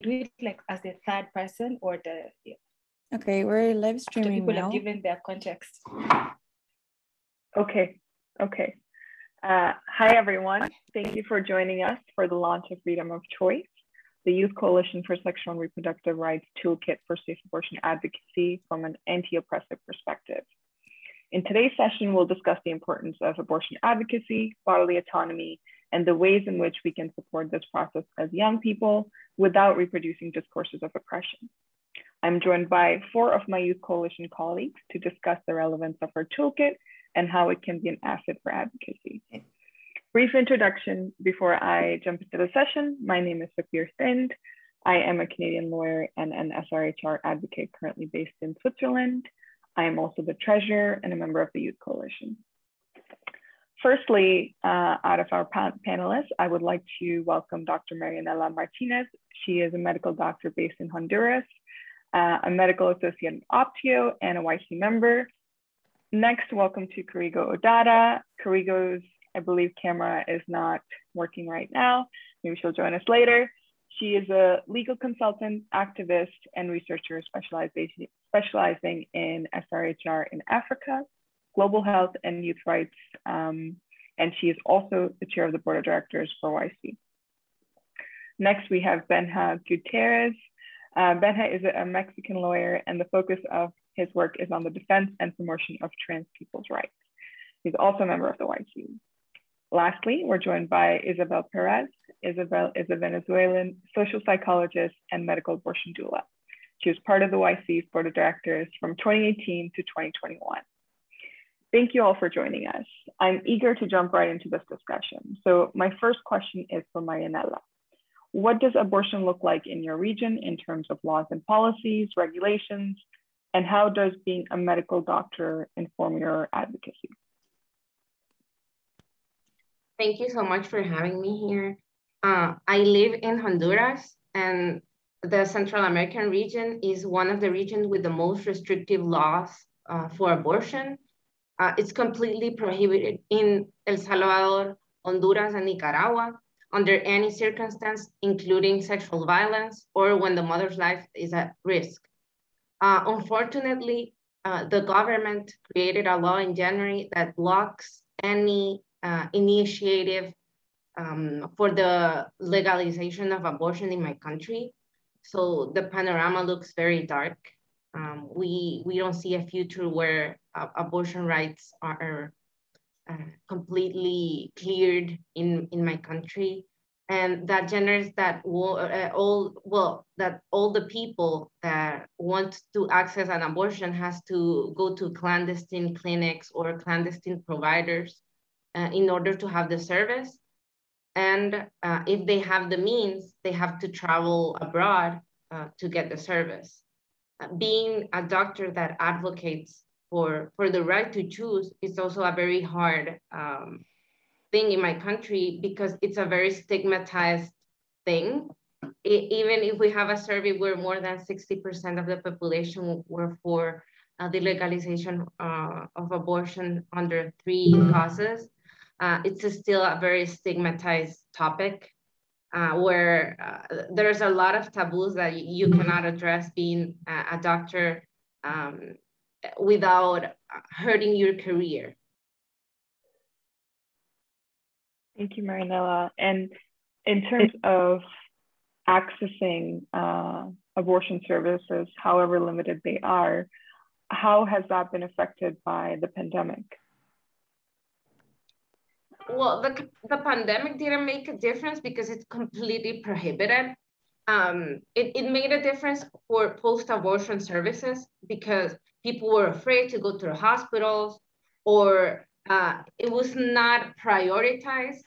do it like as the third person or the, yeah. Okay, we're live After streaming people now. have given their context. Okay. Hi, everyone. Thank you for joining us for the launch of Freedom of Choice, the Youth Coalition for Sexual and Reproductive Rights Toolkit for Safe Abortion Advocacy from an anti-oppressive perspective. In today's session, we'll discuss the importance of abortion advocacy, bodily autonomy, and the ways in which we can support this process as young people without reproducing discourses of oppression. I'm joined by 4 of my Youth Coalition colleagues to discuss the relevance of our toolkit and how it can be an asset for advocacy. Brief introduction before I jump into the session. My name is Fakir Thind. I am a Canadian lawyer and an SRHR advocate currently based in Switzerland. I am also the treasurer and a member of the Youth Coalition. Firstly, out of our panelists, I would like to welcome Dr. Marianela Martinez. She is a medical doctor based in Honduras, a medical associate in Optio, and a YC member. Next, welcome to Karigo Odada. Karigo's, I believe, camera is not working right now. Maybe she'll join us later. She is a legal consultant, activist, and researcher specializing in SRHR in Africa, global health, and youth rights. And she is also the chair of the board of directors for YC. Next, we have Benja Gutierrez. Benja is a Mexican lawyer, and the focus of his work is on the defense and promotion of trans people's rights. He's also a member of the YC. Lastly, we're joined by Isabel Perez. Isabel is a Venezuelan social psychologist and medical abortion doula. She was part of the YC's board of directors from 2018 to 2021. Thank you all for joining us. I'm eager to jump right into this discussion. So my first question is for Marianela. What does abortion look like in your region in terms of laws and policies, regulations, and how does being a medical doctor inform your advocacy? Thank you so much for having me here. I live in Honduras, and the Central American region is one of the regions with the most restrictive laws for abortion. It's completely prohibited in El Salvador, Honduras, and Nicaragua under any circumstance, including sexual violence or when the mother's life is at risk. Unfortunately, the government created a law in January that blocks any initiative for the legalization of abortion in my country. So the panorama looks very dark. We don't see a future where abortion rights are completely cleared in my country. And that generates that all the people that want to access an abortion has to go to clandestine clinics or clandestine providers in order to have the service. And if they have the means, they have to travel abroad to get the service. Being a doctor that advocates for the right to choose is also a very hard thing in my country because it's a very stigmatized thing. Even if we have a survey where more than 60% of the population were for the legalization of abortion under 3 causes, it's still a very stigmatized topic where there's a lot of taboos that you cannot address being a doctor without hurting your career. Thank you, Marianela. And in terms of accessing abortion services, however limited they are, how has that been affected by the pandemic? Well, the pandemic didn't make a difference because it's completely prohibited. It made a difference for post-abortion services because people were afraid to go to the hospitals, or it was not prioritized,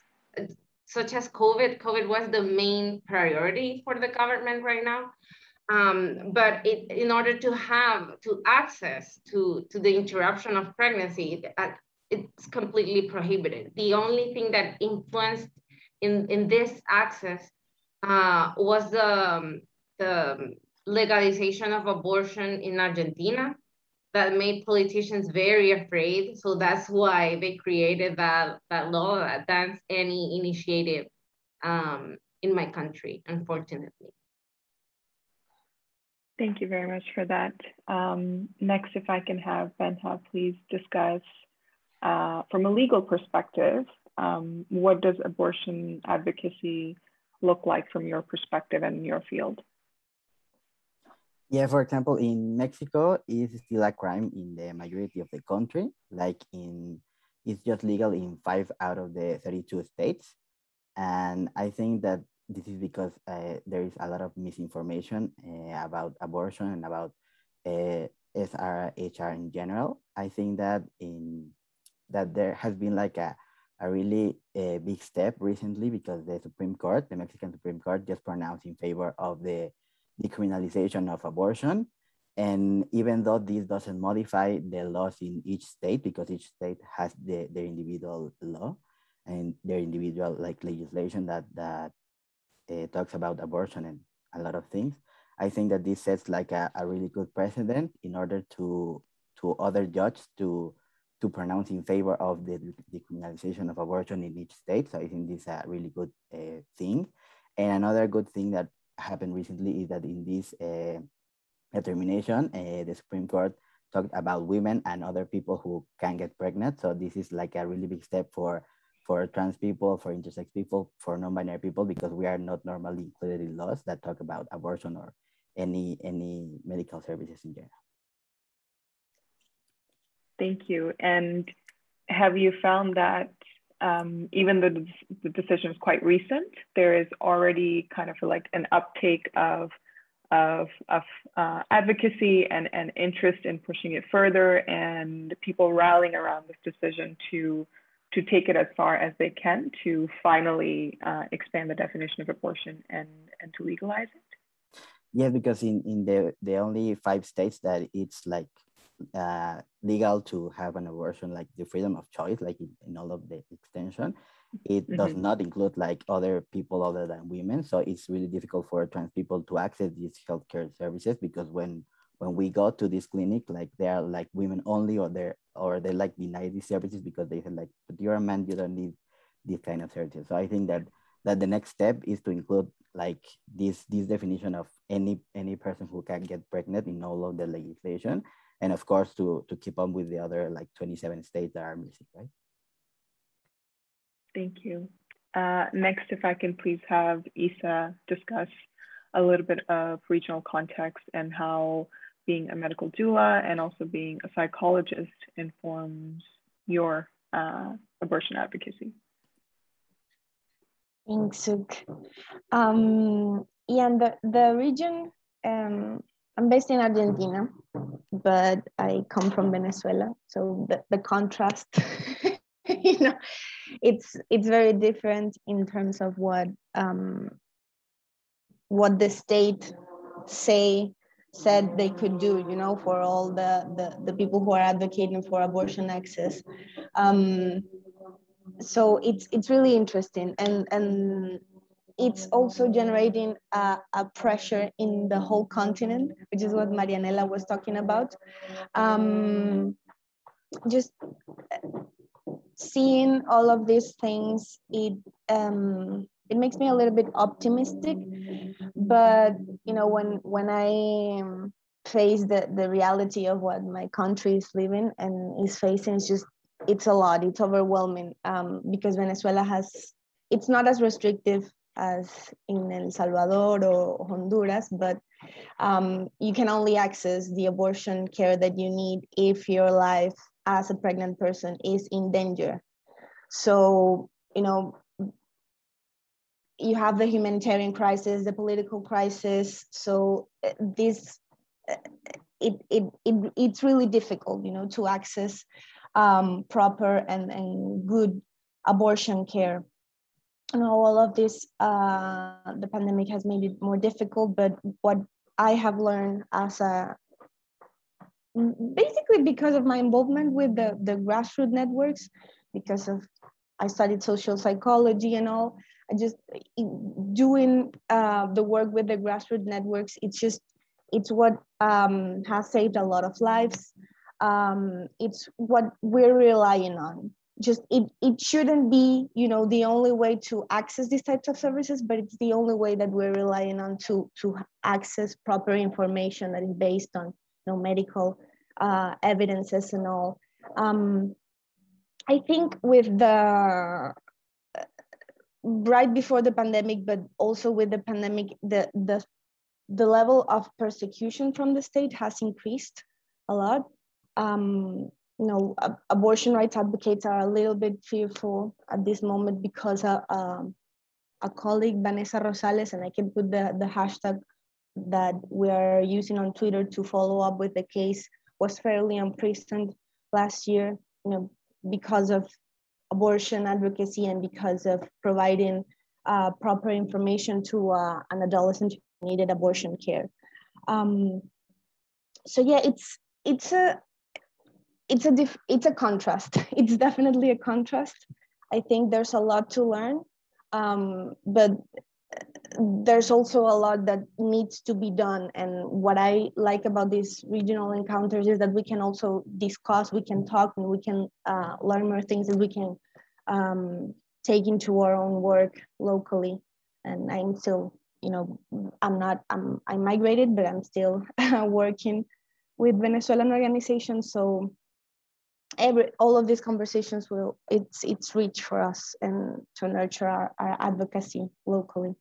such as COVID. COVID was the main priority for the government right now. But in order to have access to the interruption of pregnancy, it's completely prohibited. The only thing that influenced in this access was the legalization of abortion in Argentina that made politicians very afraid. So that's why they created that law that bans any initiative in my country, unfortunately. Thank you very much for that. Next, if I can have Benha please discuss, from a legal perspective, what does abortion advocacy look like from your perspective and in your field? Yeah, for example, in Mexico, it's still a crime in the majority of the country. It's just legal in 5 out of the 32 states. And I think that this is because there is a lot of misinformation about abortion and about SRHR in general. I think that that there has been like a really big step recently, because the Mexican Supreme Court, just pronounced in favor of the decriminalization of abortion. And even though this doesn't modify the laws in each state, because each state has their individual law and their individual like legislation that talks about abortion and a lot of things, I think that this sets like a really good precedent in order to other judges to pronounce in favor of the decriminalization of abortion in each state. So I think this is a really good thing. And another good thing that happened recently is that in this determination, the Supreme Court talked about women and other people who can get pregnant. So this is like a really big step for trans people, for intersex people, for non-binary people, because we are not normally included in laws that talk about abortion or any medical services in general. Thank you. And have you found that even though the decision is quite recent, there is already kind of like an uptake of advocacy and interest in pushing it further, and people rallying around this decision to take it as far as they can to finally expand the definition of abortion and to legalize it? Yeah, because in the only 5 states that it's like legal to have an abortion, like the freedom of choice, like in all of the extension, it does not include like other people other than women. So it's really difficult for trans people to access these healthcare services, because when we go to this clinic, like they are like women only, or they like deny these services because they said like, but you're a man, you don't need this kind of services. So I think that the next step is to include like this definition of any person who can get pregnant in all of the legislation, and of course to keep on with the other like 27 states that are missing, right? Thank you. Next, if I can please have Isa discuss a little bit of regional context and how being a medical doula and also being a psychologist informs your abortion advocacy. Thanks, Suk. Yeah, and the region, I'm based in Argentina, but I come from Venezuela. So the contrast, you know, it's very different in terms of what the state said they could do, you know, for all the people who are advocating for abortion access. So it's really interesting, and it's also generating a pressure in the whole continent, which is what Marianela was talking about. Just seeing all of these things, it makes me a little bit optimistic. But you know, when I face the reality of what my country is living and is facing, it's a lot. It's overwhelming, because Venezuela it's not as restrictive as in El Salvador or Honduras, but you can only access the abortion care that you need if your life as a pregnant person is in danger. So, you know, you have the humanitarian crisis, the political crisis. So it's really difficult, you know, to access proper and good abortion care. You know, all of this, the pandemic has made it more difficult, but what I have learned basically because of my involvement with the grassroots networks, because I studied social psychology and all, I just doing the work with the grassroots networks, it's what has saved a lot of lives. It's what we're relying on. it shouldn't be, the only way to access these types of services, but it's the only way that we're relying on to access proper information that is based on medical evidences and all. I think with the right before the pandemic, but also with the pandemic, the level of persecution from the state has increased a lot. Abortion rights advocates are a little bit fearful at this moment because a colleague, Vanessa Rosales, and I can put the hashtag that we are using on Twitter to follow up with the case, was fairly imprisoned last year, because of abortion advocacy and because of providing proper information to an adolescent who needed abortion care. So yeah, it's a contrast. It's definitely a contrast. I think there's a lot to learn, but there's also a lot that needs to be done. And what I like about these regional encounters is that we can also discuss, we can talk, and we can learn more things that we can take into our own work locally. And I'm still, I migrated, but I'm still working with Venezuelan organizations. So all of these conversations it's rich for us and to nurture our advocacy locally.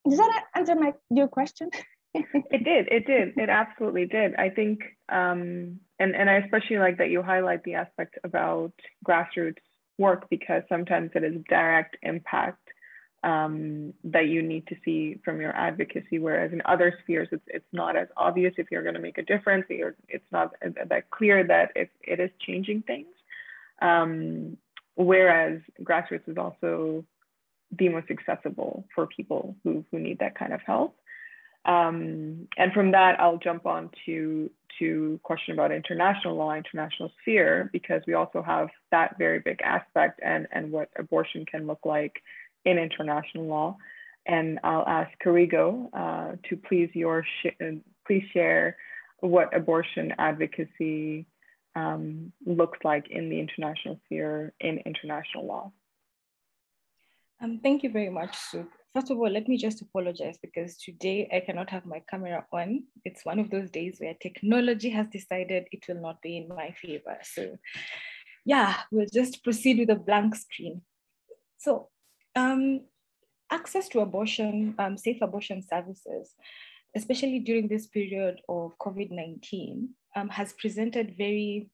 Does that answer your question? It did. It absolutely did. I think, and I especially like that you highlight the aspect about grassroots work, because sometimes it is direct impact that you need to see from your advocacy, whereas in other spheres, it's not as obvious if you're going to make a difference. It's not that clear that it is changing things. Whereas grassroots is also the most accessible for people who need that kind of help. And from that, I'll jump on to question about international law, international sphere, because we also have that very big aspect and what abortion can look like in international law. And I'll ask Carigo to please share what abortion advocacy looks like in the international sphere in international law. Thank you very much, Sue. First of all, let me just apologize because today I cannot have my camera on. It's one of those days where technology has decided it will not be in my favor. So yeah, we'll just proceed with a blank screen. So access to abortion, safe abortion services, especially during this period of COVID-19, has presented very,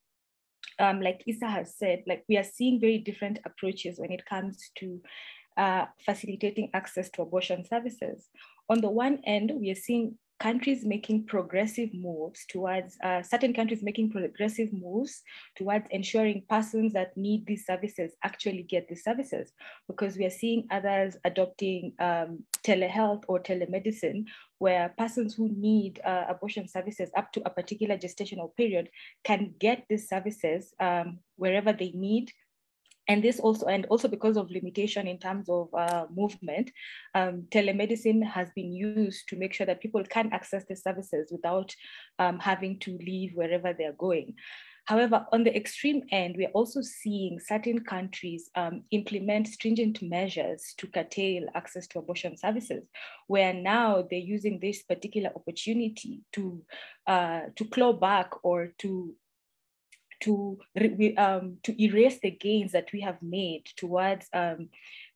like Isa has said, like we are seeing very different approaches when it comes to facilitating access to abortion services. On the one end, we are seeing countries making progressive moves towards, certain countries making progressive moves towards ensuring persons that need these services actually get these services, because we are seeing others adopting telehealth or telemedicine, where persons who need abortion services up to a particular gestational period can get these services wherever they need. And this also because of limitation in terms of movement, telemedicine has been used to make sure that people can access the services without having to leave wherever they're going. However, on the extreme end, we're also seeing certain countries implement stringent measures to curtail access to abortion services, where now they're using this particular opportunity to claw back or to erase the gains that we have made towards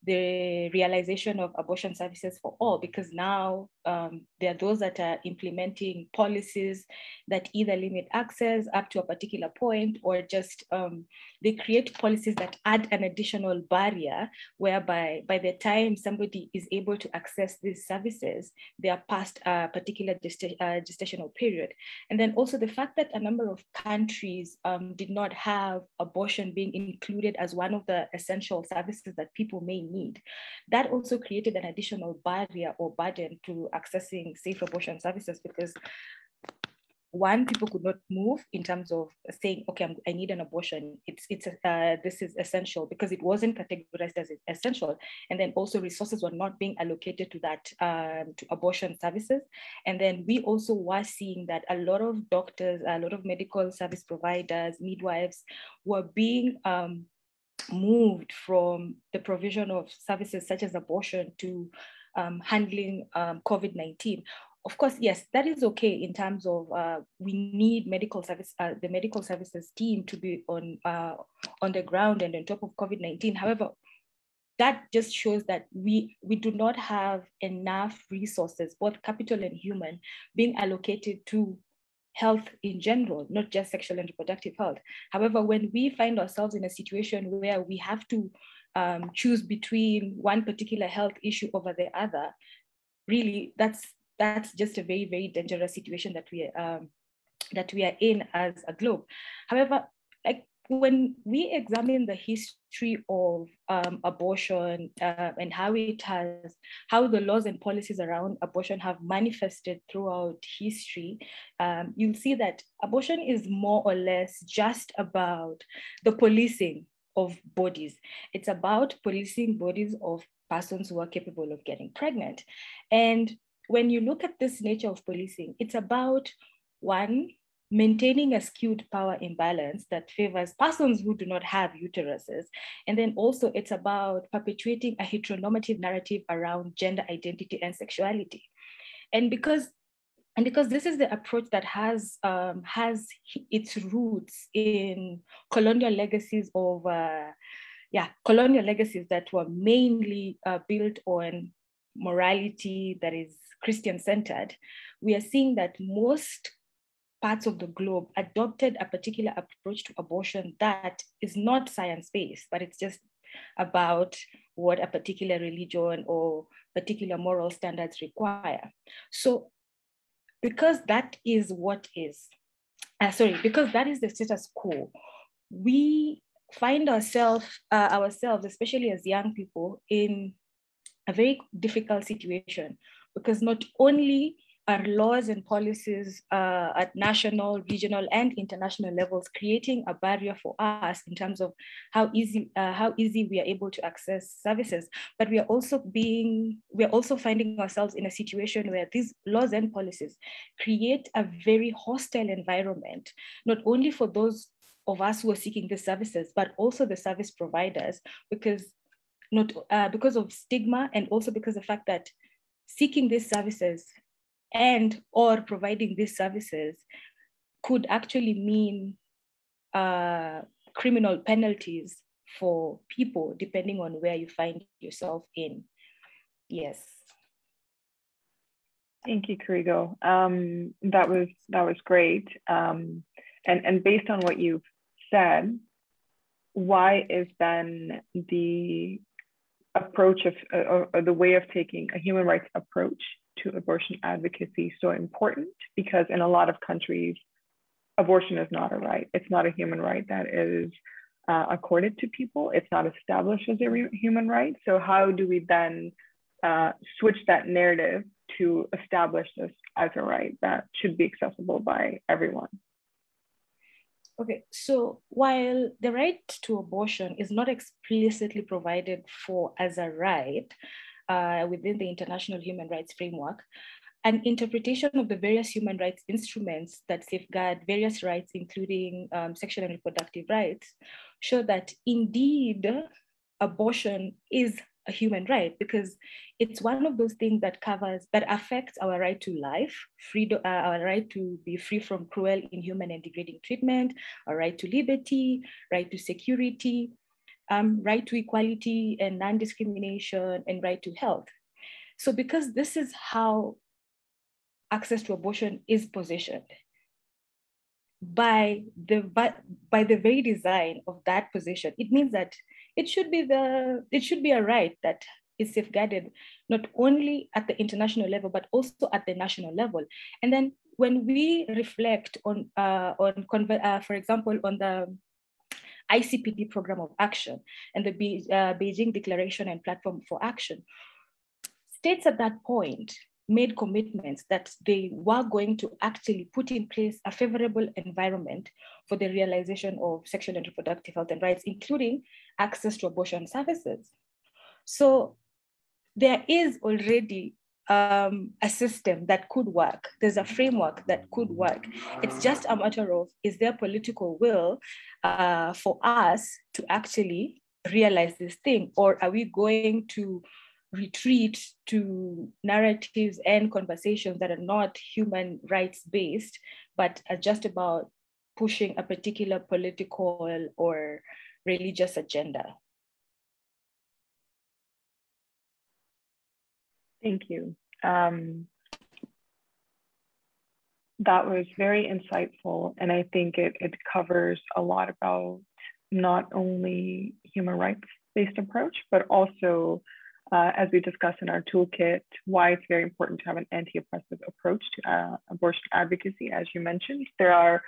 the realization of abortion services for all, because now there are those that are implementing policies that either limit access up to a particular point, or just they create policies that add an additional barrier, whereby by the time somebody is able to access these services, they are past a particular gestational period. And then also the fact that a number of countries did not have abortion being included as one of the essential services that people may need, that also created an additional barrier or burden to accessing safe abortion services, because one, people could not move in terms of saying, okay, I need an abortion. This is essential, because it wasn't categorized as essential. And then also resources were not being allocated to that, to abortion services. And then we also were seeing that a lot of doctors, a lot of medical service providers, midwives were being moved from the provision of services such as abortion to handling COVID-19. Of course, yes, that is okay in terms of we need medical service, the medical services team to be on the ground and on top of COVID-19. However, that just shows that we do not have enough resources, both capital and human, being allocated to health in general, not just sexual and reproductive health. However, when we find ourselves in a situation where we have to choose between one particular health issue over the other, really, that's just a very, very dangerous situation that we are in as a globe. However, like when we examine the history of abortion and how the laws and policies around abortion have manifested throughout history, you'll see that abortion is more or less just about the policing of bodies. It's about policing bodies of persons who are capable of getting pregnant. And when you look at this nature of policing, it's about, one, maintaining a skewed power imbalance that favors persons who do not have uteruses. And then also it's about perpetuating a heteronormative narrative around gender identity and sexuality. And because this is the approach that has its roots in colonial legacies of, colonial legacies that were mainly built on morality that is Christian-centered, we are seeing that most parts of the globe adopted a particular approach to abortion that is not science-based, but it's just about what a particular religion or particular moral standards require. So because that is because that is the status quo, we find ourselves, especially as young people, in a very difficult situation, because not only are laws and policies at national, regional, and international levels creating a barrier for us in terms of how easy we are able to access services, but we are also finding ourselves in a situation where these laws and policies create a very hostile environment, not only for those of us who are seeking these services, but also the service providers, because of stigma, and also because of the fact that seeking these services and or providing these services could actually mean criminal penalties for people depending on where you find yourself in. Yes. Thank you, Karigo. That was great. And based on what you've said, why is then the approach of or the way of taking a human rights approach to abortion advocacy so important? Because in a lot of countries, abortion is not a right. It's not a human right that is accorded to people. It's not established as a human right. So how do we then switch that narrative to establish this as a right that should be accessible by everyone? Okay, so while the right to abortion is not explicitly provided for as a right within the international human rights framework, an interpretation of the various human rights instruments that safeguard various rights, including sexual and reproductive rights, show that indeed abortion is a human right, because it's one of those things that affects our right to life, our right to be free from cruel, inhuman, and degrading treatment, our right to liberty, right to security, right to equality and non-discrimination, and right to health. So because this is how access to abortion is positioned, by the very design of that position, it means that it should be a right that is safeguarded not only at the international level, but also at the national level. And then when we reflect on for example, on the ICPD program of action and the Beijing Declaration and Platform for Action, states at that point made commitments that they were going to actually put in place a favorable environment for the realization of sexual and reproductive health and rights, including access to abortion services. So there is already a system that could work. There's a framework that could work. It's just a matter of, is there political will for us to actually realize this thing, or are we going to retreat to narratives and conversations that are not human rights based, but are just about pushing a particular political or religious agenda? Thank you. That was very insightful, and I think it covers a lot about not only human rights-based approach, but also, as we discussed in our toolkit, why it's very important to have an anti-oppressive approach to abortion advocacy. As you mentioned, there are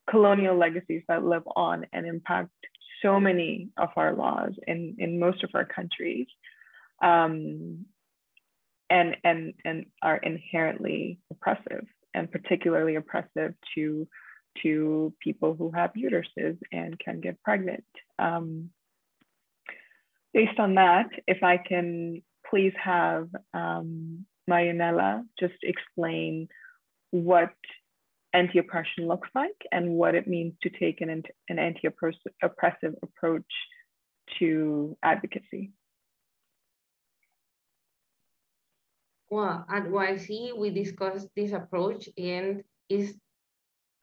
colonial legacies that live on and impact so many of our laws in most of our countries. And are inherently oppressive, and particularly oppressive to people who have uteruses and can get pregnant. Based on that, if I can please have Marianela just explain what anti-oppression looks like and what it means to take an anti-oppressive approach to advocacy. Well, at YC, we discussed this approach, and is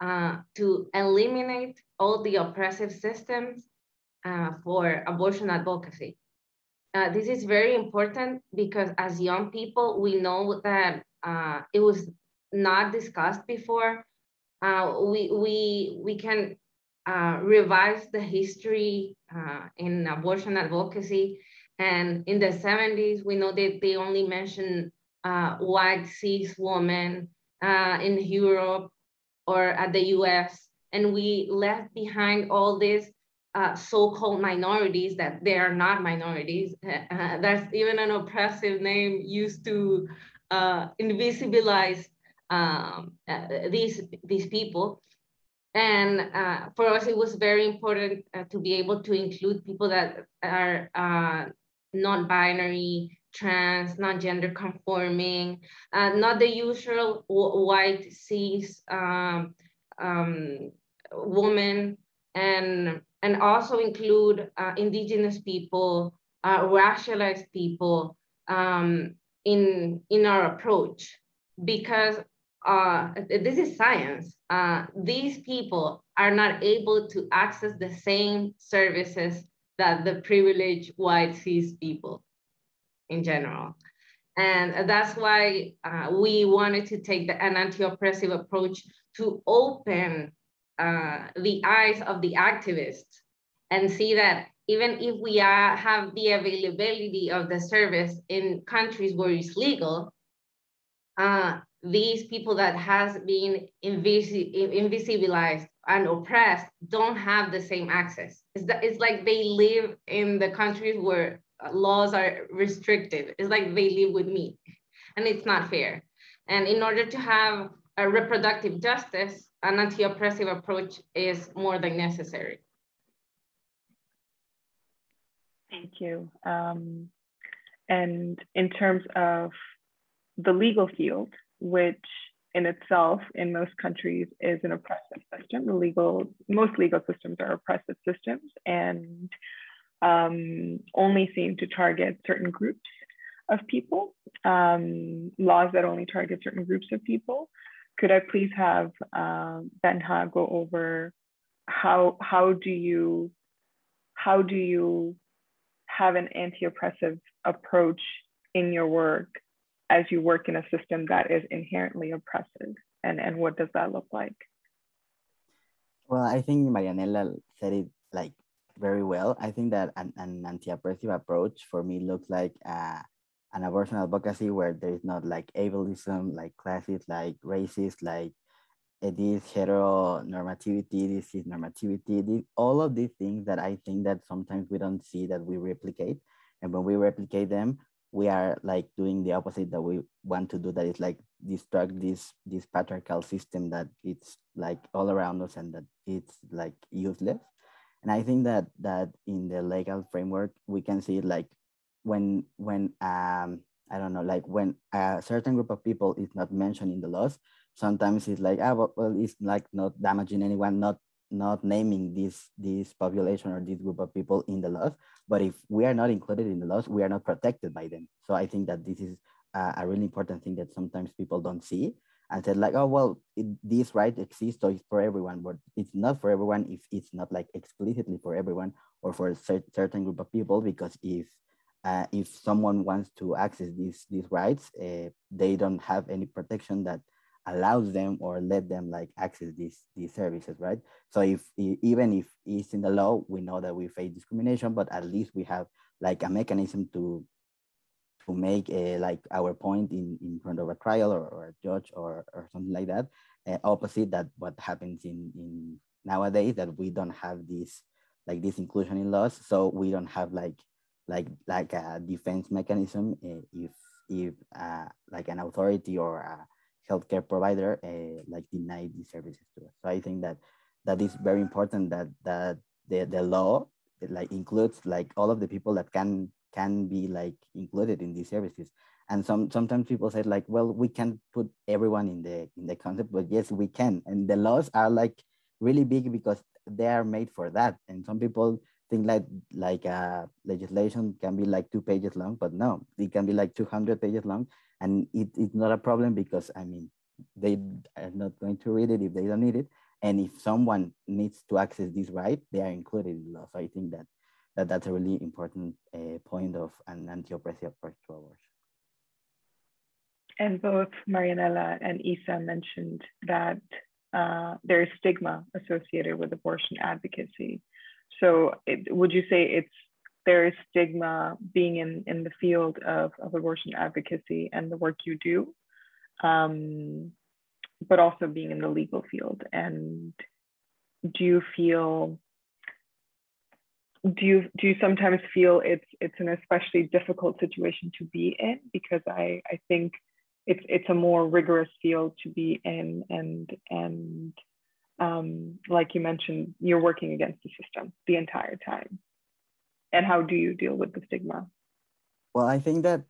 to eliminate all the oppressive systems for abortion advocacy. This is very important because as young people, we know that it was not discussed before. We can revise the history in abortion advocacy. And in the 70s, we know that they only mentioned white cis women in Europe or at the US, and we left behind all these so-called minorities that they are not minorities. That's even an oppressive name used to invisibilize these people. And for us, it was very important to be able to include people that are non-binary, trans, non-gender conforming, not the usual white cis woman, and also include indigenous people, racialized people in our approach, because this is science. These people are not able to access the same services that the privileged white cis people in general. And that's why we wanted to take an anti-oppressive approach to open the eyes of the activists and see that even if we have the availability of the service in countries where it's legal, these people that has been invisibilized and oppressed don't have the same access. It's like they live in the countries where laws are restricted. It's like they live with me, and it's not fair. And in order to have a reproductive justice, an anti-oppressive approach is more than necessary. Thank you. And in terms of the legal field, which in itself, in most countries, is an oppressive system. Most legal systems are oppressive systems, and only seem to target certain groups of people, laws that only target certain groups of people. Could I please have Benha go over how do you have an anti-oppressive approach in your work as you work in a system that is inherently oppressive, and what does that look like? Well, I think Marianela said it like very well. I think that an anti-oppressive approach for me looks like an abortion advocacy where there is not like ableism, like classist, like racist, like this heteronormativity, this is normativity, all of these things that I think that sometimes we don't see that we replicate. And when we replicate them, we are like doing the opposite that we want to do, that is like destruct this patriarchal system that it's like all around us and that it's like useless. And I think that in the legal framework we can see it like when I don't know, like when a certain group of people is not mentioned in the laws, sometimes it's like, well, it's like not damaging anyone, not naming this population or this group of people in the laws. But if we are not included in the laws, we are not protected by them. So I think that this is a really important thing that sometimes people don't see, and said like, oh, well, this right exists, so it's for everyone. But it's not for everyone if it's not like explicitly for everyone or for a certain group of people, because if someone wants to access these rights, they don't have any protection that allows them or let them like access these services, right? So even if it's in the law, we know that we face discrimination, but at least we have like a mechanism to make like our point in front of a trial or a judge or something like that. Opposite that what happens in nowadays, that we don't have this inclusion in laws, so we don't have like a defense mechanism if like an authority or a healthcare provider like deny these services to us. So I think that is very important, that the law like includes like all of the people that can be like included in these services. And sometimes people say like, well, we can't put everyone in the concept, but yes, we can. And the laws are like really big because they are made for that. And some people think like legislation can be like 2 pages long, but no, it can be like 200 pages long. And it's not a problem because, I mean, they are not going to read it if they don't need it. And if someone needs to access this right, they are included in the law. So I think that's a really important point of an anti-oppressive approach to abortion. And both Marianela and Isa mentioned that there is stigma associated with abortion advocacy. So would you say there is stigma being in the field of abortion advocacy and the work you do, but also being in the legal field? And do you sometimes feel it's an especially difficult situation to be in? Because I think it's a more rigorous field to be in, and like you mentioned, you're working against the system the entire time. And how do you deal with the stigma? Well, I think that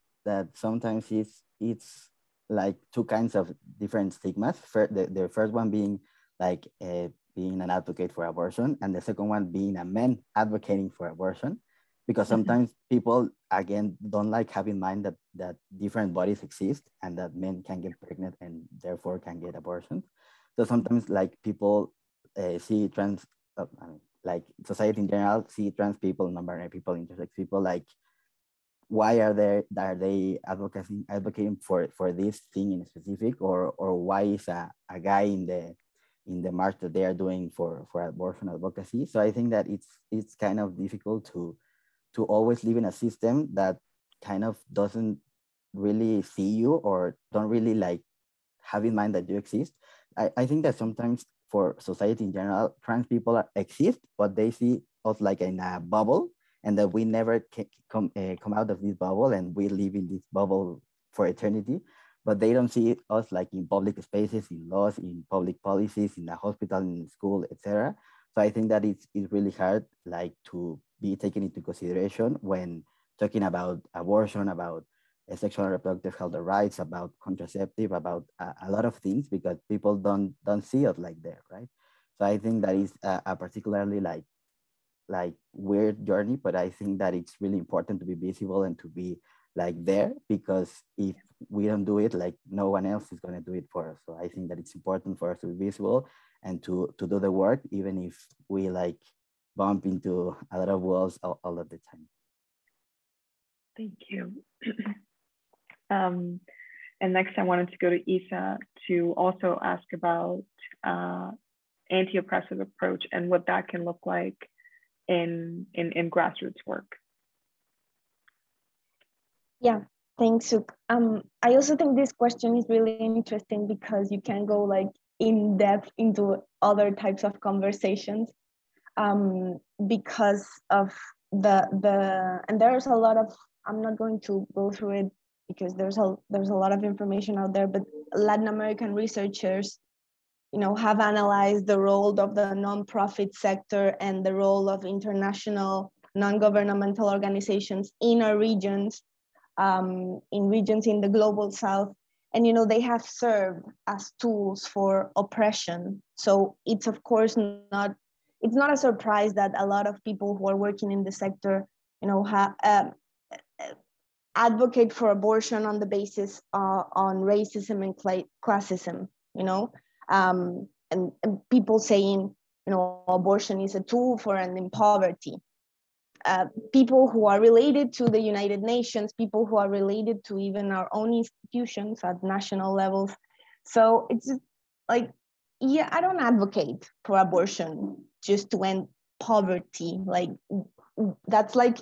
sometimes it's like two kinds of different stigmas. The first one being like being an advocate for abortion, and the second one being a man advocating for abortion, because sometimes people again don't like have in mind that different bodies exist and that men can get pregnant and therefore can get abortions. So sometimes like people see trans, like society in general, see trans people, non-binary people, intersex people, like why are they advocating for this thing in specific, or why is a guy in the march that they are doing for abortion advocacy? So I think that it's kind of difficult to always live in a system that kind of doesn't really see you or don't really like have in mind that you exist. I think that sometimes for society in general, trans people exist, but they see us like in a bubble, and that we never come out of this bubble, and we live in this bubble for eternity. But they don't see us like in public spaces, in laws, in public policies, in the hospital, in school, etc. So I think that it's really hard like to be taken into consideration when talking about abortion, about sexual and reproductive health rights, about contraceptive, about a lot of things, because people don't see us like that, right? So I think that is a particularly like weird journey, but I think that it's really important to be visible and to be like there, because if we don't do it, like no one else is going to do it for us. So I think that it's important for us to be visible and to do the work, even if we like bump into a lot of walls all of the time. Thank you. And next I wanted to go to Isa to also ask about anti-oppressive approach and what that can look like in grassroots work. Yeah, thanks, Suk. I also think this question is really interesting because you can go like in depth into other types of conversations because of the and there's a lot of I'm not going to go through it because there's a lot of information out there, but Latin American researchers, have analyzed the role of the nonprofit sector and the role of international non-governmental organizations in our regions, in regions in the global south. And, they have served as tools for oppression. So it's, of course, it's not a surprise that a lot of people who are working in the sector, advocate for abortion on the basis on racism and classism, and people saying, abortion is a tool for ending poverty. People who are related to the United Nations, people who are related to even our own institutions at national levels. So it's like, yeah, I don't advocate for abortion just to end poverty. Like, that's like,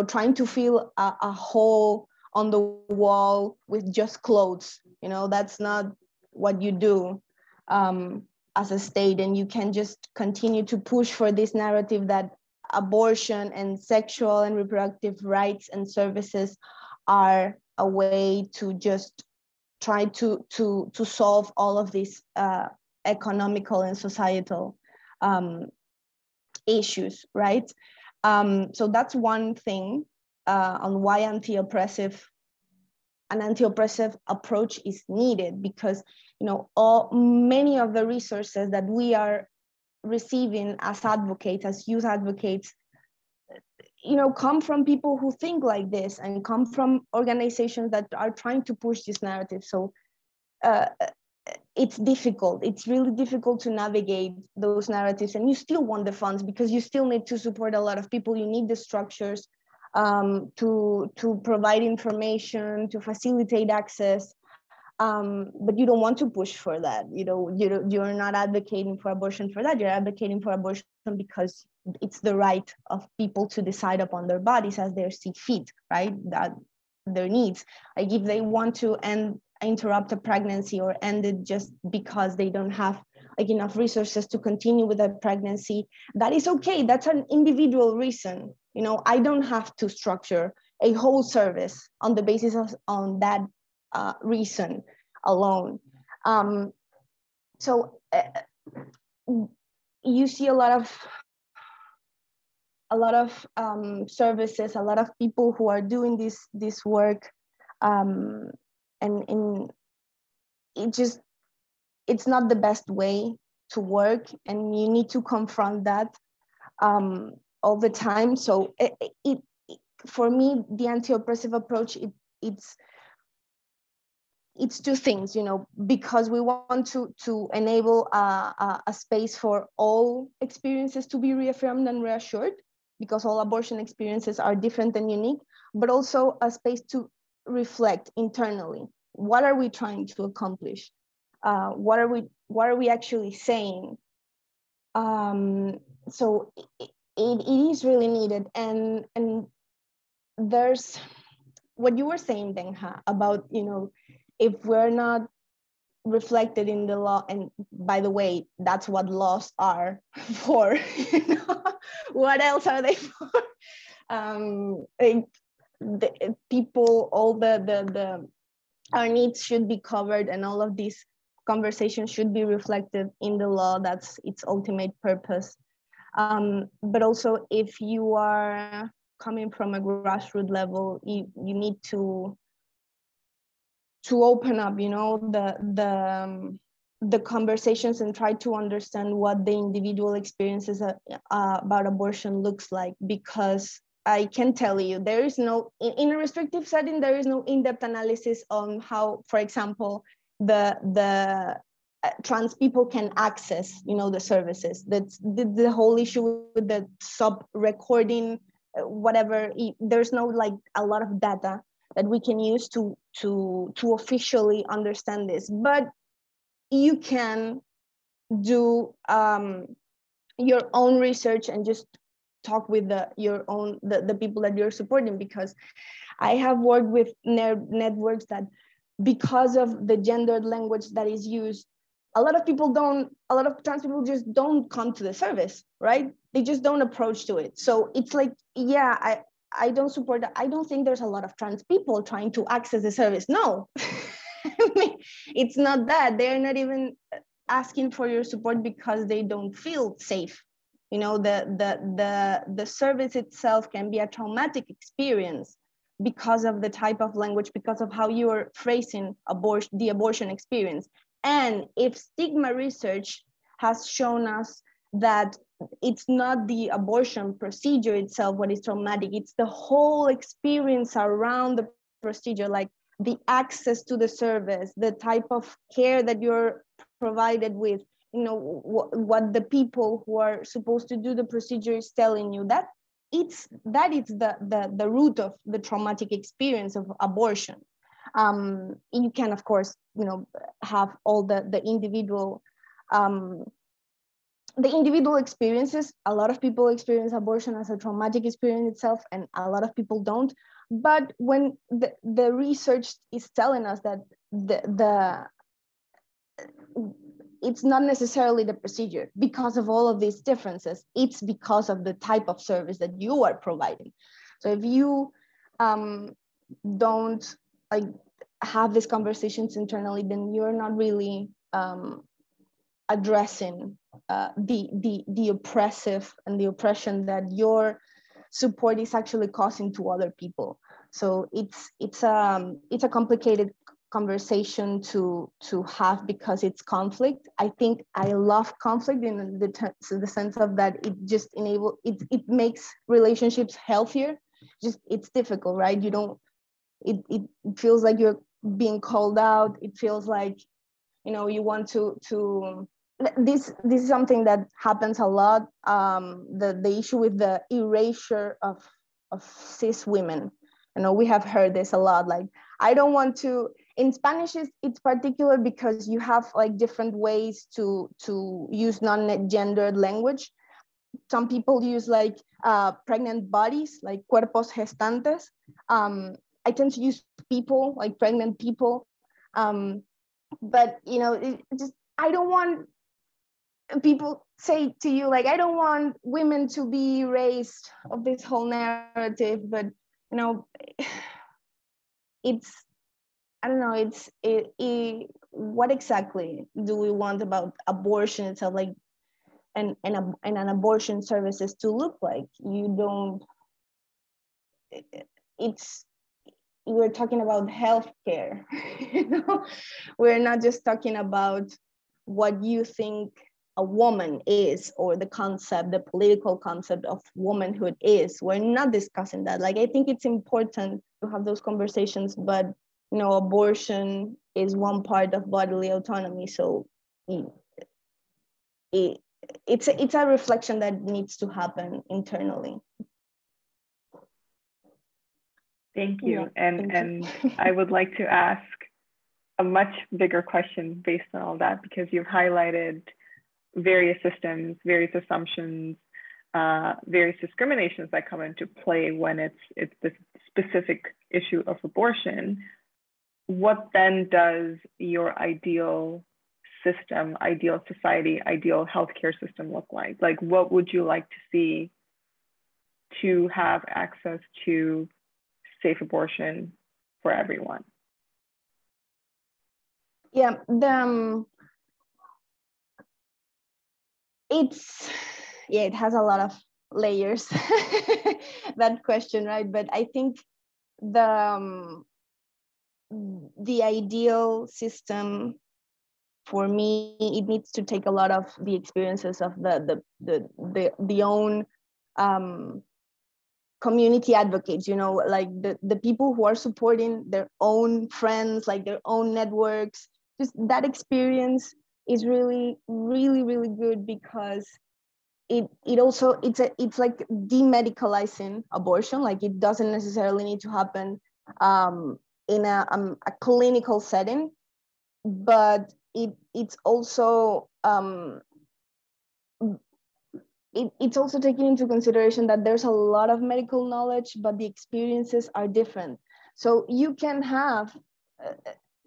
trying to fill a hole on the wall with just clothes. That's not what you do as a state. And you can just continue to push for this narrative that abortion and sexual and reproductive rights and services are a way to just try to solve all of these economical and societal issues, right? So that's one thing on why an anti-oppressive approach is needed, because many of the resources that we are receiving as advocates, as youth advocates, come from people who think like this and come from organizations that are trying to push this narrative. So it's difficult. It's really difficult to navigate those narratives, and you still want the funds because you still need to support a lot of people. You need the structures to provide information, to facilitate access. But you don't want to push for that. You're not advocating for abortion for that. You're advocating for abortion because it's the right of people to decide upon their bodies as they see fit, right? That their needs. Like if they want to interrupt a pregnancy or end it just because they don't have enough resources to continue with a pregnancy, that is okay. That's an individual reason. I don't have to structure a whole service on the basis on that reason alone. So you see a lot of services, a lot of people who are doing this work, and it's not the best way to work, and you need to confront that all the time. So for me, the anti-oppressive approach, it's two things, because we want to enable a space for all experiences to be reaffirmed and reassured, because all abortion experiences are different and unique, but also a space to reflect internally. What are we trying to accomplish? What are we actually saying? So it is really needed. And there's what you were saying, Denha, about, if we're not reflected in the law, and by the way, that's what laws are for, what else are they for? The people, all the our needs should be covered, and all of these conversations should be reflected in the law. That's its ultimate purpose. But also, if you are coming from a grassroots level, you need to open up, the conversations and try to understand what the individual experiences about abortion looks like. Because I can tell you, there is no, in a restrictive setting, there is no in-depth analysis on how, for example, the trans people can access, the services. That's the whole issue with the sub-recording, whatever. There's no a lot of data that we can use to officially understand this. But you can do your own research and just talk with the people that you're supporting, because I have worked with networks that, because of the gendered language that is used, a lot of trans people just don't come to the service, right? They just don't approach to it. So it's like, yeah, I don't support that. I don't think there's a lot of trans people trying to access the service. No, I mean, it's not that. They're not even asking for your support because they don't feel safe. You know, the service itself can be a traumatic experience because of the type of language, because of how you are phrasing the abortion experience. And if stigma research has shown us that it's not the abortion procedure itself what is traumatic, it's the whole experience around the procedure, like the access to the service, the type of care that you're provided with, you know, what the people who are supposed to do the procedure is telling you, that is the root of the traumatic experience of abortion. You can, of course, you know, have all the individual experiences. A lot of people experience abortion as a traumatic experience itself, and a lot of people don't. But when the research is telling us that it's not necessarily the procedure because of all of these differences, it's because of the type of service that you are providing. So if you don't like have these conversations internally, then you're not really addressing the oppressive and the oppression that your support is actually causing to other people. So it's a complicated conversation to have because it's conflict. I think I love conflict in the sense of that it just it makes relationships healthier. Just it's difficult, right? You don't. It feels like you're being called out. It feels like, you know, you want to this is something that happens a lot. The issue with the erasure of cis women. You know, we have heard this a lot. Like, I don't want to. In Spanish, it's particular because you have like different ways to use non-gendered language. Some people use like pregnant bodies, like cuerpos gestantes. I tend to use people, like pregnant people. But you know, I don't want people say to you like, I don't want women to be erased of this whole narrative. But you know, it's, I don't know, what exactly do we want about abortion itself, like, and an abortion services to look like? You don't, we're talking about healthcare. You know, we're not just talking about what you think a woman is, or the concept, the political concept of womanhood is. We're not discussing that. Like, I think it's important to have those conversations, but you know, abortion is one part of bodily autonomy. So it's a reflection that needs to happen internally. Thank you. Yeah, and I would like to ask a much bigger question based on all that, because you've highlighted various systems, various assumptions, various discriminations that come into play when it's the specific issue of abortion. What then does your ideal system, ideal society, ideal healthcare system look like? Like, what would you like to see to have access to safe abortion for everyone? Yeah, it has a lot of layers, that question, right? But I think the ideal system for me, it needs to take a lot of the experiences of the own community advocates, you know, like the people who are supporting their own friends, like their own networks. Just that experience is really, really, really good, because it also, it's like demedicalizing abortion. Like, it doesn't necessarily need to happen in a clinical setting, but it's also it's also taking into consideration that there's a lot of medical knowledge, but the experiences are different. So you can have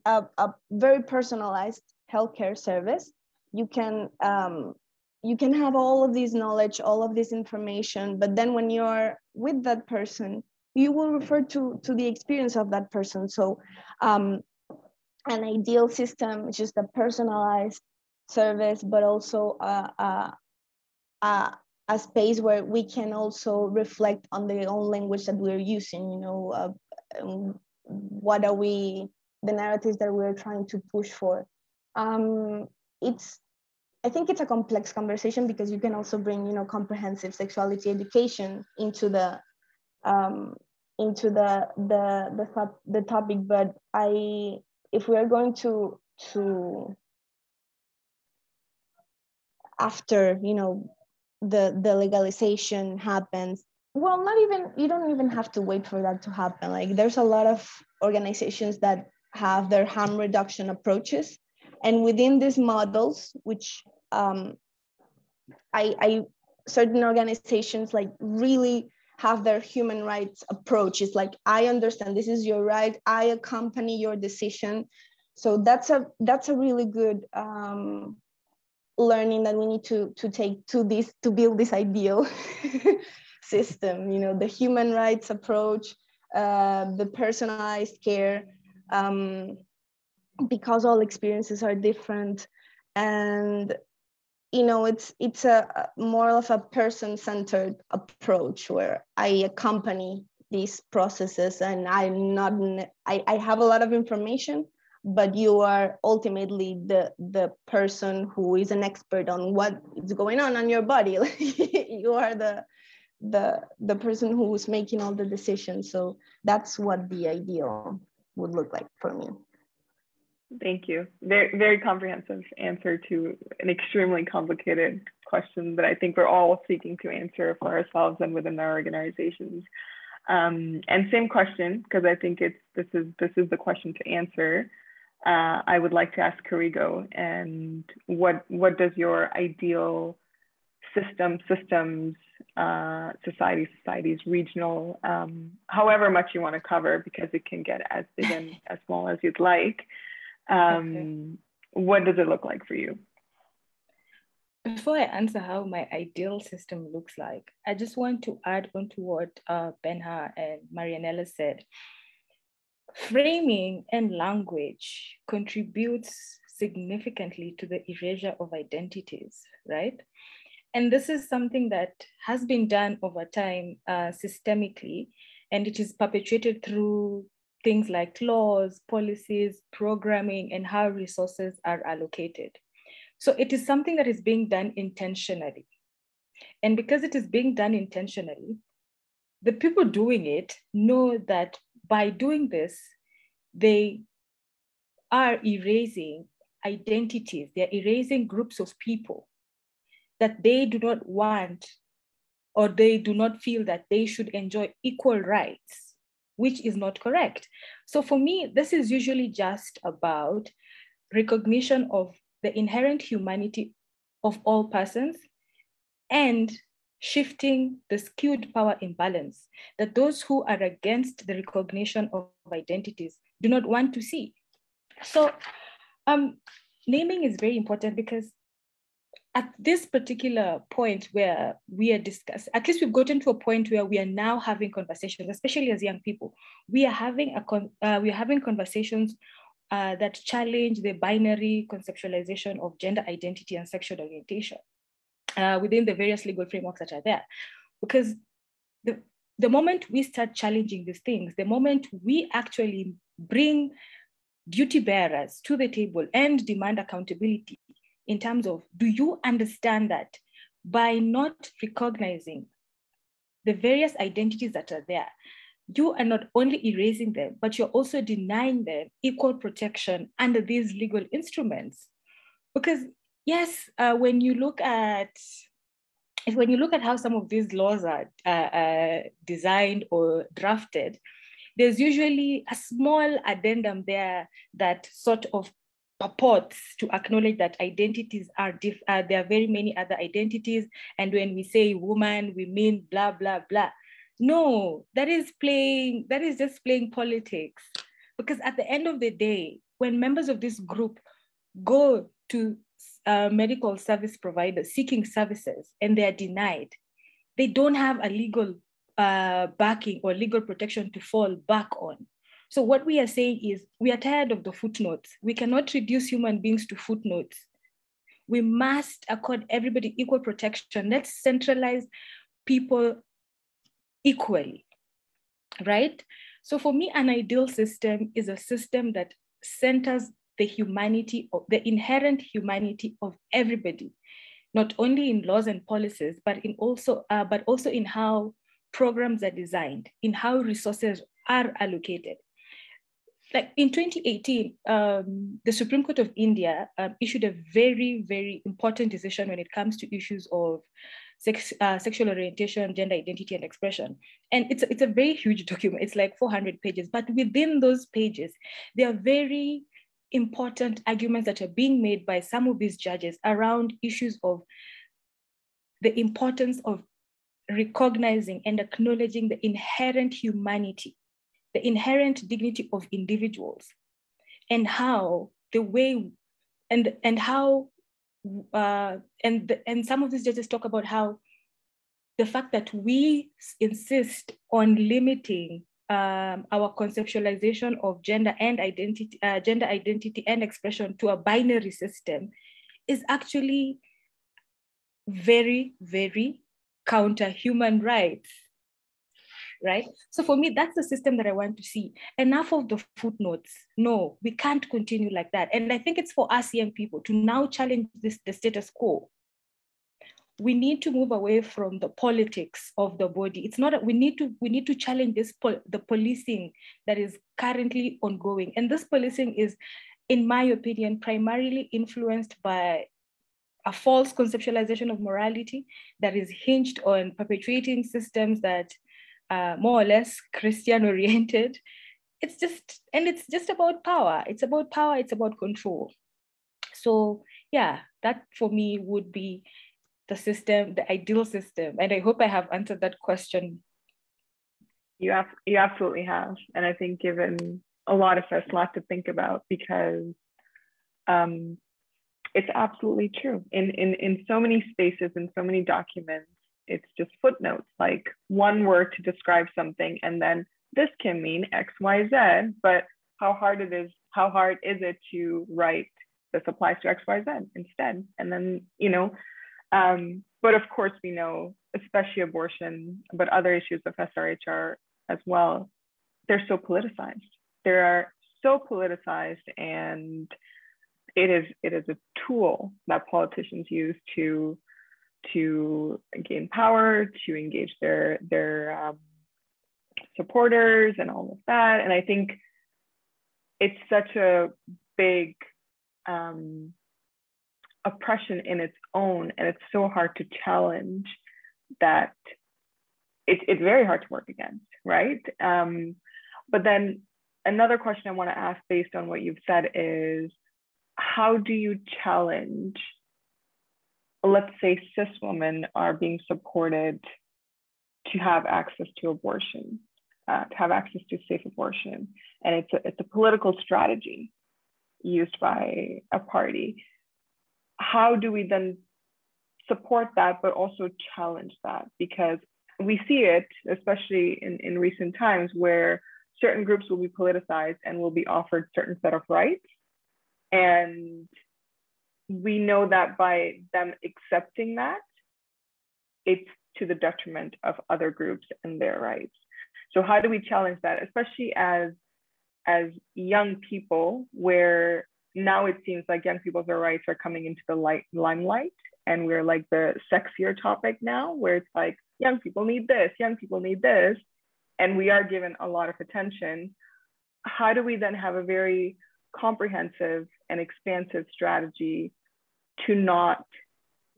a very personalized healthcare service. You can have all of this knowledge, all of this information, but then when you're with that person, you will refer to the experience of that person. So an ideal system is just a personalized service, but also a space where we can also reflect on the own language that we're using, what are the narratives that we're trying to push for. I think it's a complex conversation because you can also bring, comprehensive sexuality education into the topic. But if we are going to after, the legalization happens, well, you don't even have to wait for that to happen. Like, there's a lot of organizations that have their harm reduction approaches, and within these models, which certain organizations like really have their human rights approach. It's like, I understand this is your right, I accompany your decision. So that's a really good learning that we need to take to build this ideal system, the human rights approach, the personalized care, because all experiences are different. And it's a more of a person-centered approach where I accompany these processes, and I have a lot of information, but you are ultimately the person who is an expert on what is going on your body. You are the person who is making all the decisions. So that's what the ideal would look like for me. Thank you. Very, very comprehensive answer to an extremely complicated question that I think we're all seeking to answer for ourselves and within our organizations. And same question, because I think this is the question to answer. I would like to ask Carigo, and what does your ideal systems, societies, regional, however much you want to cover, because it can get as big and as small as you'd like. What does it look like for you? Before I answer how my ideal system looks like, I just want to add on to what Benha and Marianela said. Framing and language contributes significantly to the erasure of identities, right? And this is something that has been done over time systemically, and it is perpetuated through things like laws, policies, programming, and how resources are allocated. So it is something that is being done intentionally. And because it is being done intentionally, the people doing it know that by doing this, they are erasing identities, they're erasing groups of people that they do not want, or they do not feel that they should enjoy equal rights, which is not correct. So for me, this is usually just about recognition of the inherent humanity of all persons and shifting the skewed power imbalance that those who are against the recognition of identities do not want to see. So naming is very important, because at this particular point where we are discussing, at least we've gotten to a point where we are now having conversations, especially as young people, we are having conversations that challenge the binary conceptualization of gender identity and sexual orientation within the various legal frameworks that are there. Because the moment we start challenging these things, the moment we actually bring duty bearers to the table and demand accountability in terms of, do you understand that by not recognizing the various identities that are there, you are not only erasing them, but you're also denying them equal protection under these legal instruments? Because yes, when you look at how some of these laws are designed or drafted, there's usually a small addendum there that sort of purports to acknowledge that identities are there are very many other identities, and when we say woman, we mean blah blah blah. No, that is just playing politics. Because at the end of the day, when members of this group go to medical service providers seeking services and they are denied, they don't have a legal backing or legal protection to fall back on. So what we are saying is we are tired of the footnotes. We cannot reduce human beings to footnotes. We must accord everybody equal protection. Let's centralize people equally, right? So for me, an ideal system is a system that centers the humanity, of the inherent humanity of everybody, not only in laws and policies, but also in how programs are designed, in how resources are allocated. Like in 2018, the Supreme Court of India issued a very, very important decision when it comes to issues of sexual orientation, gender identity, and expression. And it's a very huge document. It's like 400 pages, but within those pages, there are very important arguments that are being made by some of these judges around issues of the importance of recognizing and acknowledging the inherent humanity, the inherent dignity of individuals, and how the way and how and some of these judges talk about how the fact that we insist on limiting our conceptualization of gender identity and expression to a binary system is actually very, very counter human rights, right? So for me, that's the system that I want to see. Enough of the footnotes. No, we can't continue like that. And I think it's for us young people to now challenge the status quo. We need to move away from the politics of the body. It's not, we need to challenge the policing that is currently ongoing. And this policing is, in my opinion, primarily influenced by a false conceptualization of morality that is hinged on perpetuating systems that are more or less Christian oriented. It's just about power. It's about power, it's about control. So yeah, that for me would be the system, the ideal system. And I hope I have answered that question. You absolutely have. And I think given a lot of us a lot to think about, because it's absolutely true. In so many spaces, in so many documents, it's just footnotes, like one word to describe something, and then this can mean X, Y, Z, but how hard is it to write this applies to X, Y, Z instead? And then, but of course we know, especially abortion, but other issues of SRHR as well, they're so politicized. They are so politicized, and it is a tool that politicians use to gain power, to engage their supporters and all of that. And I think it's such a big oppression in its own, and it's so hard to challenge that it's very hard to work against, right? But then another question I want to ask based on what you've said is, how do you challenge, let's say cis women are being supported to have access to abortion, to have access to safe abortion, and it's a political strategy used by a party. How do we then support that, but also challenge that? Because we see it, especially in recent times, where certain groups will be politicized and will be offered certain set of rights. And we know that by them accepting that, it's to the detriment of other groups and their rights. So how do we challenge that, especially as young people, where now it seems like young people's rights are coming into the limelight, and we're like the sexier topic now, where it's like, young people need this, and we are given a lot of attention. How do we then have a very comprehensive and expansive strategy to not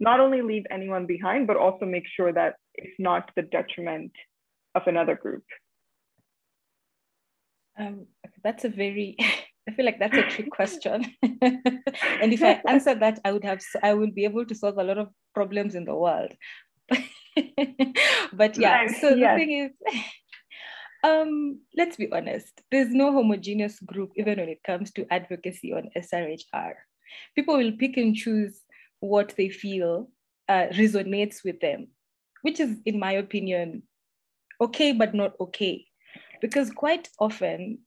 only leave anyone behind, but also make sure that it's not to the detriment of another group? That's a very, I feel like that's a trick question. And if I answer that, I will be able to solve a lot of problems in the world. But yeah, so yes. The thing is, let's be honest, there's no homogeneous group, even when it comes to advocacy on SRHR. People will pick and choose what they feel resonates with them, which is, in my opinion, okay, but not okay. Because quite often,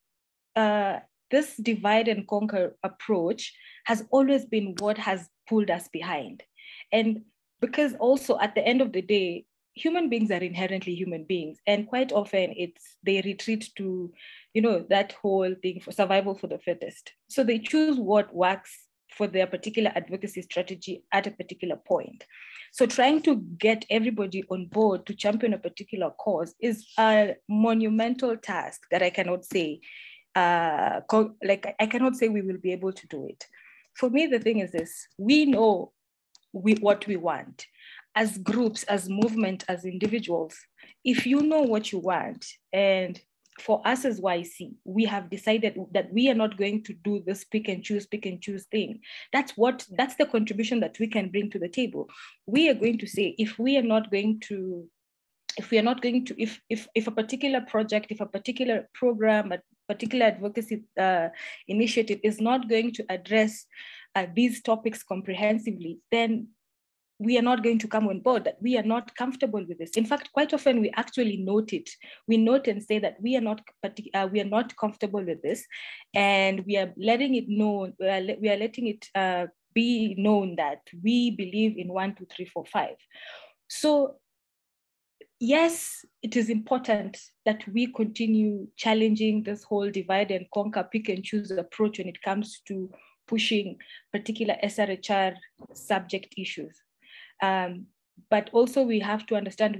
this divide and conquer approach has always been what has pulled us behind. And because also at the end of the day, human beings are inherently human beings. And quite often they retreat to, that whole thing for survival for the fittest. So they choose what works for their particular advocacy strategy at a particular point. So trying to get everybody on board to champion a particular cause is a monumental task that I cannot say, I cannot say we will be able to do it. For me, the thing is this: we know what we want as groups, as movement, as individuals. If you know what you want, and for us as YC, we have decided that we are not going to do this pick and choose thing. That's the contribution that we can bring to the table. We are going to say, if a particular project, if a particular program, a particular advocacy initiative is not going to address these topics comprehensively, then we are not going to come on board, that we are not comfortable with this. In fact, quite often we actually note it. We note and say that we are not comfortable with this, and we are letting it know. We are letting it be known that we believe in 1, 2, 3, 4, 5. So yes, it is important that we continue challenging this whole divide and conquer, pick and choose approach when it comes to pushing particular SRHR subject issues. But also we have to understand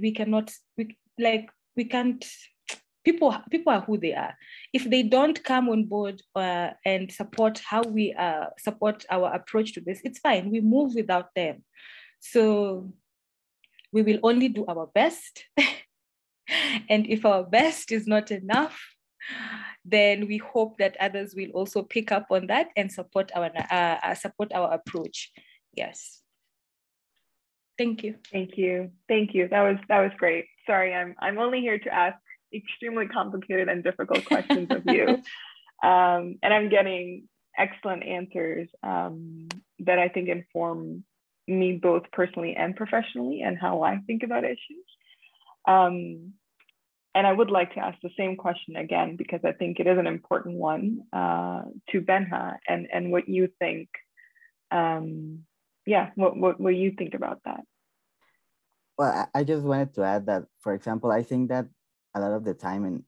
people are who they are. If they don't come on board and support how we support our approach to this, it's fine, we move without them. So we will only do our best. And if our best is not enough, then we hope that others will also pick up on that and support our approach. Yes. Thank you. Thank you. Thank you. That was great. Sorry, I'm only here to ask extremely complicated and difficult questions of you. And I'm getting excellent answers that I think inform me both personally and professionally and how I think about issues. And I would like to ask the same question again, because I think it is an important one to Benha and what you think. What you think about that. Well, I just wanted to add that, for example, I think that a lot of the time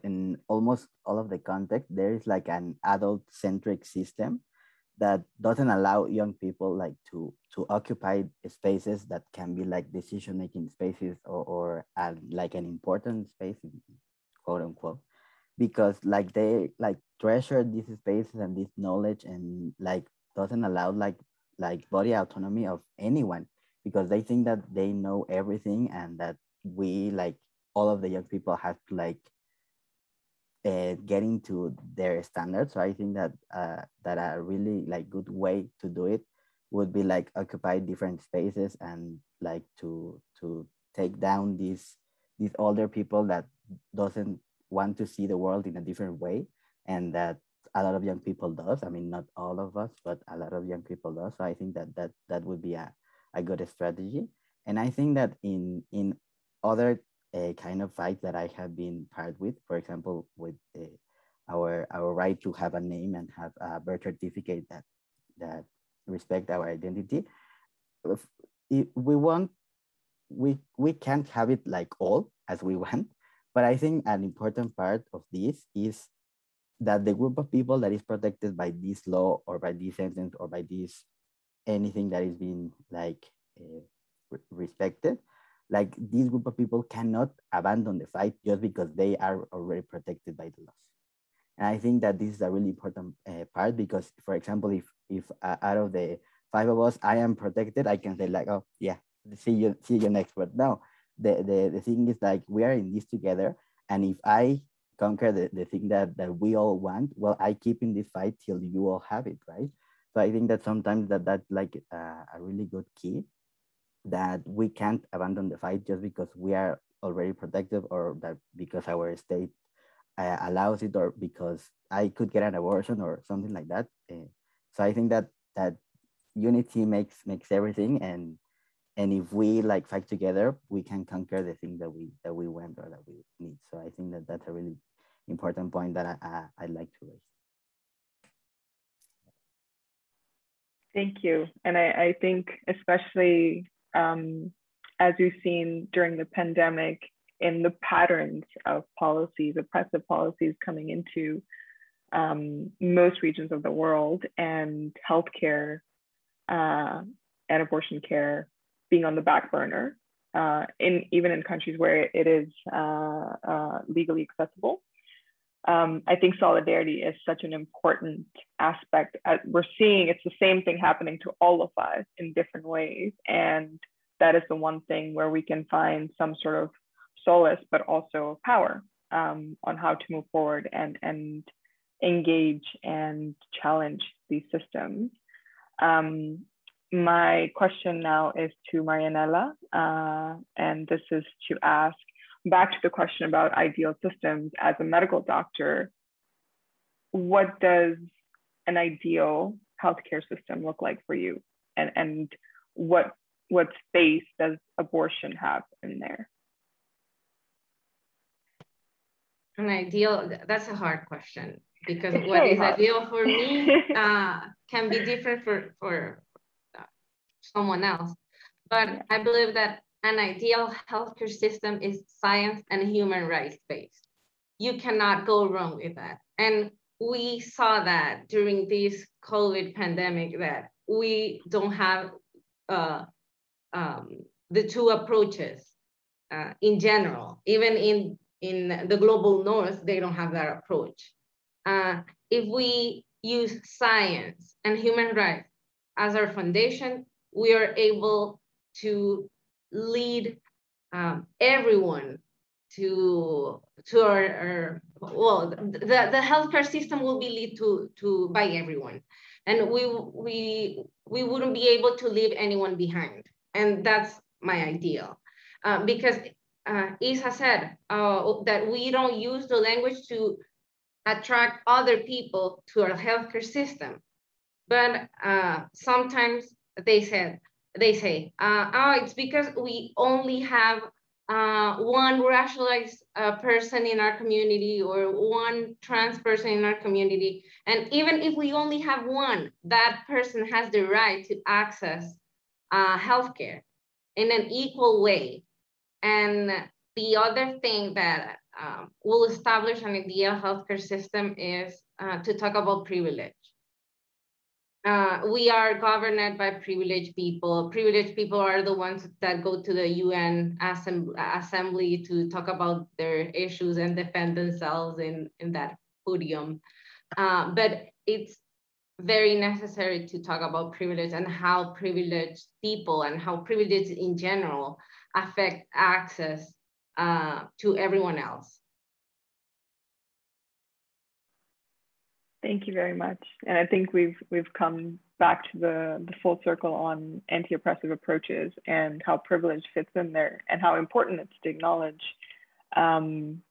in almost all of the context, there is like an adult-centric system that doesn't allow young people like to occupy spaces that can be like decision-making spaces or like an important space, quote unquote, because like they like treasure these spaces and this knowledge and like doesn't allow like body autonomy of anyone, because they think that they know everything and that we like all of the young people have to like get into their standards. So I think that that a really like good way to do it would be like occupy different spaces and like to take down these older people that doesn't want to see the world in a different way, and that a lot of young people does. I mean, not all of us, but a lot of young people does. So I think that would be a good strategy. And I think that in other kind of fights that I have been part with, for example, with our right to have a name and have a birth certificate that respect our identity, we can't have it like all as we want. But I think an important part of this is that the group of people that is protected by this law or by this sentence or by this anything that is being like respected, like this group of people cannot abandon the fight just because they are already protected by the laws. And I think that this is a really important part, because, for example, if out of the 5 of us, I am protected, I can say like, oh yeah, see you next. But no, the thing is like we are in this together, and if I conquer the thing that we all want, well, I keep in this fight till you all have it, right? So I think that sometimes that's like a really good key, that we can't abandon the fight just because we are already protected, or that because our state allows it, or because I could get an abortion or something like that. So I think that unity makes everything, And if we like fight together, we can conquer the thing that we want or that we need. So I think that that's a really important point that I'd like to raise. Thank you. And I think especially as we've seen during the pandemic, in the patterns of policies, oppressive policies coming into most regions of the world, and healthcare and abortion care being on the back burner, even in countries where it is legally accessible. I think solidarity is such an important aspect. We're seeing it's the same thing happening to all of us in different ways. And that is the one thing where we can find some sort of solace, but also power on how to move forward and engage and challenge these systems. My question now is to Marianela, and this is to ask, back to the question about ideal systems. As a medical doctor, what does an ideal healthcare system look like for you? And what space does abortion have in there? An ideal, that's a hard question, because what is ideal for me can be different for someone else. But I believe that an ideal healthcare system is science and human rights based. You cannot go wrong with that. And we saw that during this COVID pandemic, that we don't have the two approaches in general. Even in the global north, they don't have that approach. If we use science and human rights as our foundation, we are able to lead everyone to our well, the healthcare system will be led to by everyone, and we wouldn't be able to leave anyone behind, and that's my ideal, because Isa said that we don't use the language to attract other people to our healthcare system, but sometimes they say, oh, it's because we only have one racialized person in our community or one trans person in our community. And even if we only have one, that person has the right to access healthcare in an equal way. And the other thing that will establish an ideal healthcare system is to talk about privilege. We are governed by privileged people. Privileged people are the ones that go to the UN assembly to talk about their issues and defend themselves in that podium. But it's very necessary to talk about privilege and how privileged people and how privilege in general affect access to everyone else. Thank you very much. And I think we've come back to the full circle on anti-oppressive approaches and how privilege fits in there and how important it's to acknowledge and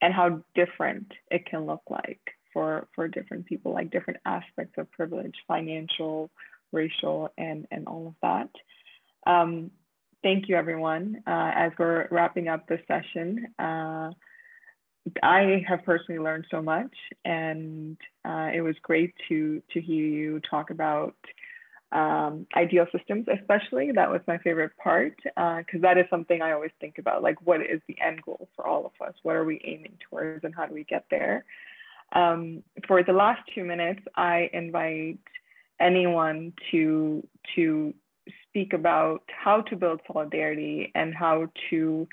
how different it can look like for different people, like different aspects of privilege, financial, racial, and all of that. Thank you, everyone. As we're wrapping up this session, I have personally learned so much, and it was great to hear you talk about ideal systems, especially. That was my favorite part, because that is something I always think about, like what is the end goal for all of us? What are we aiming towards and how do we get there? For the last 2 minutes, I invite anyone to speak about how to build solidarity and how to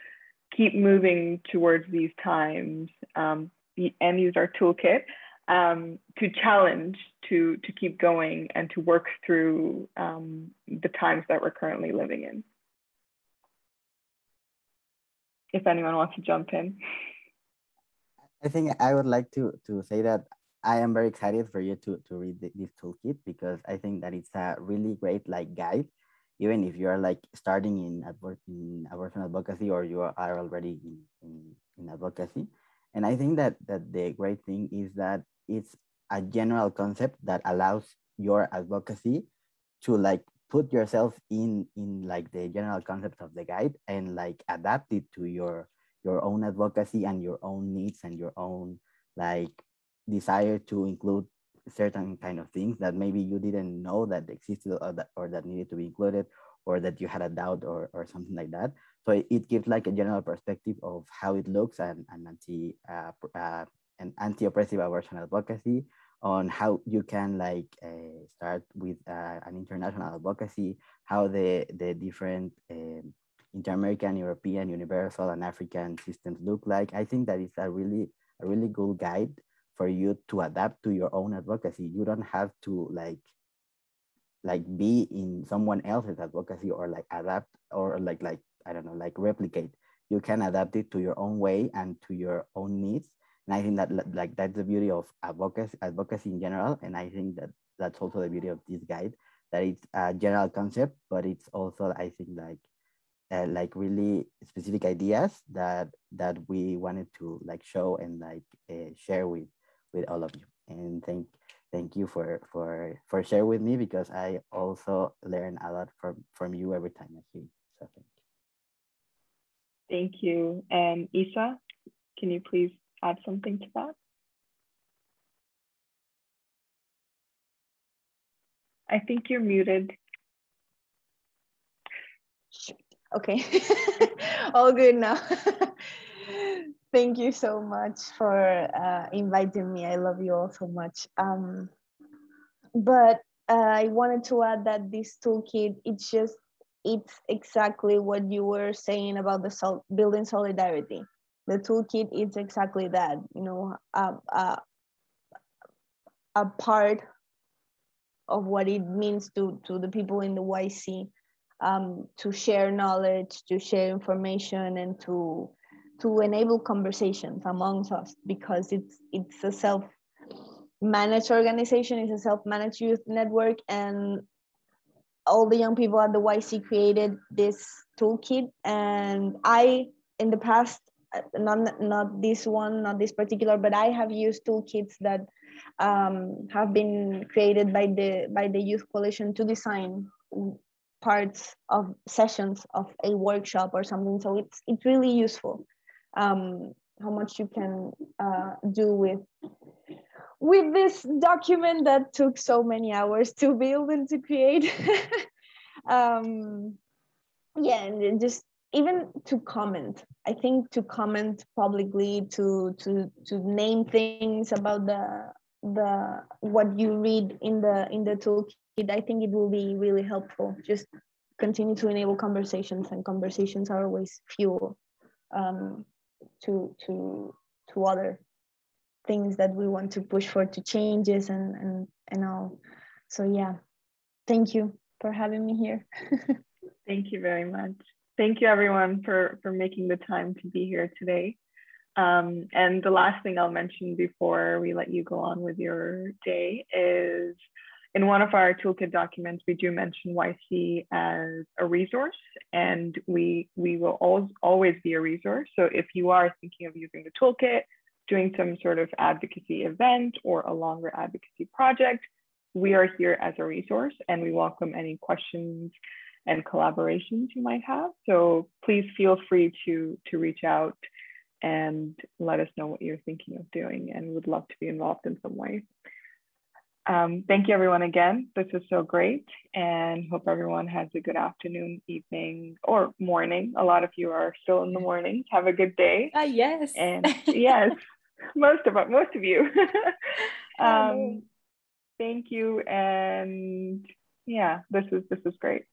keep moving towards these times and use our toolkit to challenge, to keep going and to work through the times that we're currently living in. If anyone wants to jump in. I think I would like to say that I am very excited for you to read this toolkit, because I think that it's a really great like guide, even if you are like starting in abortion advocacy or you are already in advocacy. And I think that the great thing is that it's a general concept that allows your advocacy to like put yourself in like the general concept of the guide and like adapt it to your own advocacy and your own needs and your own like desire to include certain kind of things that maybe you didn't know that existed or that needed to be included, or that you had a doubt or something like that. So it gives like a general perspective of how it looks and an anti-oppressive abortion advocacy, on how you can like start with an international advocacy, how the different inter-American, European, universal, and African systems look like. I think that it's a really good guide for you to adapt to your own advocacy. You don't have to like be in someone else's advocacy or like adapt or like I don't know, like replicate. You can adapt it to your own way and to your own needs. And I think that like that's the beauty of advocacy in general. And I think that that's also the beauty of this guide, that it's a general concept, but it's also, I think, like really specific ideas that we wanted to like show and like share with all of you. And thank you for sharing with me, because I also learn a lot from you every time I see you. So thank you. And Isa, can you please add something to that? I think you're muted. Okay, all good now. Thank you so much for inviting me. I love you all so much. But I wanted to add that this toolkit, it's exactly what you were saying about the building solidarity. The toolkit is exactly that, you know, a part of what it means to the people in the YC, to share knowledge, to share information, and to enable conversations amongst us, because it's a self-managed organization, it's a self-managed youth network, and all the young people at the YC created this toolkit. And I, in the past, not this one, not this particular, but I have used toolkits that have been created by the Youth Coalition to design parts of sessions of a workshop or something. So it's really useful how much you can do with this document that took so many hours to build and to create. Yeah, and just even to comment. I think to comment publicly, to name things about the what you read in the toolkit, I think it will be really helpful. Just continue to enable conversations, and conversations are always fuel to other things that we want to push for, to changes and all. So yeah, thank you for having me here. Thank you very much. Thank you everyone for making the time to be here today. And the last thing I'll mention before we let you go on with your day is, in one of our toolkit documents, we do mention YC as a resource, and we will always be a resource. So if you are thinking of using the toolkit, doing some sort of advocacy event or a longer advocacy project, we are here as a resource, and we welcome any questions and collaborations you might have. So please feel free to reach out and let us know what you're thinking of doing, and would love to be involved in some way. Thank you everyone again. This is so great, and hope everyone has a good afternoon, evening, or morning. A lot of you are still in the morning. Have a good day. Yes. And yes, most of you. Thank you, and yeah, this is great.